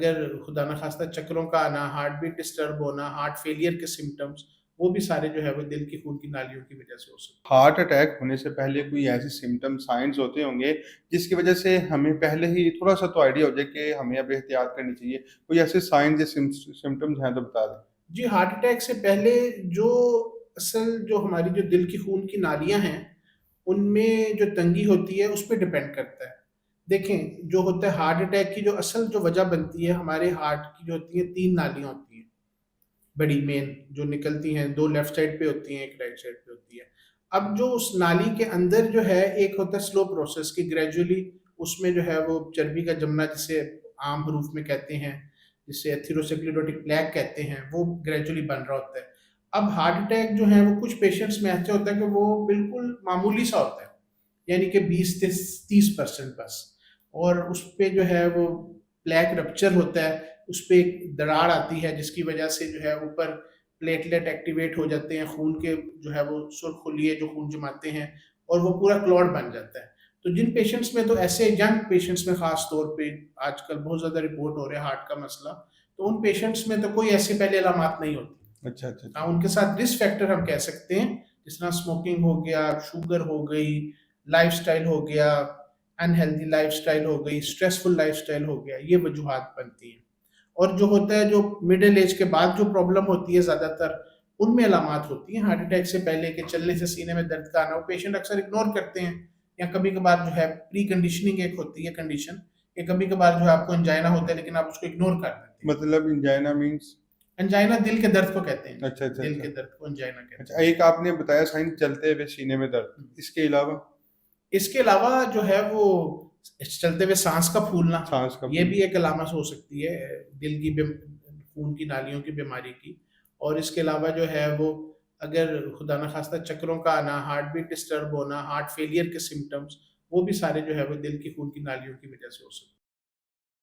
अगर खुदा न खास्ता चक्करों का आना, हार्ट बीट डिस्टर्ब होना, हार्ट फेलियर के सिम्पटम्स, वो भी सारे जो है वो दिल की खून की नालियों की वजह से हो सकते हैं। हार्ट अटैक होने से पहले कोई ऐसे सिम्पटम साइंस होते होंगे जिसकी वजह से हमें पहले ही थोड़ा सा तो आइडिया हो जाए कि हमें अब एहतियात करनी चाहिए। कोई ऐसे साइंस या सिम्टम्स हैं तो बता दें। जी, हार्ट अटैक से पहले जो जो हमारी जो दिल की खून की नालियाँ हैं, उनमें जो तंगी होती है, उस पे डिपेंड करता है। देखें, जो होता है हार्ट अटैक की जो असल जो वजह बनती है, हमारे हार्ट की जो होती हैं 3 नालियाँ होती हैं, बड़ी मेन जो निकलती हैं, 2 लेफ्ट साइड पे होती हैं, 1 राइट साइड पे होती है। अब जो उस नाली के अंदर जो है, एक होता है स्लो प्रोसेस कि ग्रेजुअली उसमें जो है वो चर्बी का जमना जिसे आम हरूफ में कहते हैं, जिसे एथेरोस्क्लेरोटिक प्लेक कहते हैं, वो ग्रेजुअली बन रहा होता है। अब हार्ट अटैक जो है वो कुछ पेशेंट्स में ऐसा होता है कि वो बिल्कुल मामूली सा होता है, यानी कि 20 से 30% बस, और उस पे जो है वो प्लेक रप्चर होता है, उस पे एक दरार आती है जिसकी वजह से जो है ऊपर प्लेटलेट एक्टिवेट हो जाते हैं, खून के जो है वो सुरखुलिये जो खून जमाते हैं, और वो पूरा क्लॉट बन जाता है। तो जिन पेशेंट्स में, तो ऐसे यंग पेशेंट्स में खास तौर पे आजकल बहुत ज़्यादा रिपोर्ट हो रहा है हार्ट का मसला, तो उन पेशेंट्स में तो कोई ऐसी पहले अलामत नहीं होती। अच्छा अच्छा हाँ, अच्छा। उनके साथ रिस्क फैक्टर हम कह सकते हैं, जिस तरह स्मोकिंग हो गया, शुगर हो गई, लाइफस्टाइल हो गया, अनहेल्दी लाइफस्टाइल हो गई, स्ट्रेसफुल लाइफस्टाइल हो गया, ये वजूहात बनती हैं। और जो होता है, जो मिडिल एज के बाद जो प्रॉब्लम होती है ज़्यादातर, उनमें अलामात होती हैं हार्ट अटैक से पहले के चलने से सीने में दर्द का आना, वो पेशेंट अक्सर इग्नोर करते हैं, या कभी कभार जो है प्री कंडीशनिंग एक होती है कंडीशन, कि कभी कभार जो है आपको एंजाइना होता है लेकिन आप उसको इग्नोर कर देते हैं। मतलब इंजाइना मीन्स? एंजाइना दिल के दर्द को कहते हैं जी, अच्छा अच्छा दिल अच्छा। के दर्द को एंजाइना कहते अच्छा, एक आपने बताया साइन चलते हुए सीने में दर्द, हैं। इसके अलावा? इसके अलावा जो है वो चलते हुए सांस का फूलना, सांस का ये फूल? भी एक अलामत हो सकती है दिल की खून की नालियों की बीमारी की। और इसके अलावा जो है वो, अगर खुदा न खास्ता चक्करों का आना, हार्ट बीट डिस्टर्ब होना, हार्ट फेलियर के सिम्टम्स, वो भी सारे जो है वो दिल की खून की नालियों की वजह से हो सकते हैं।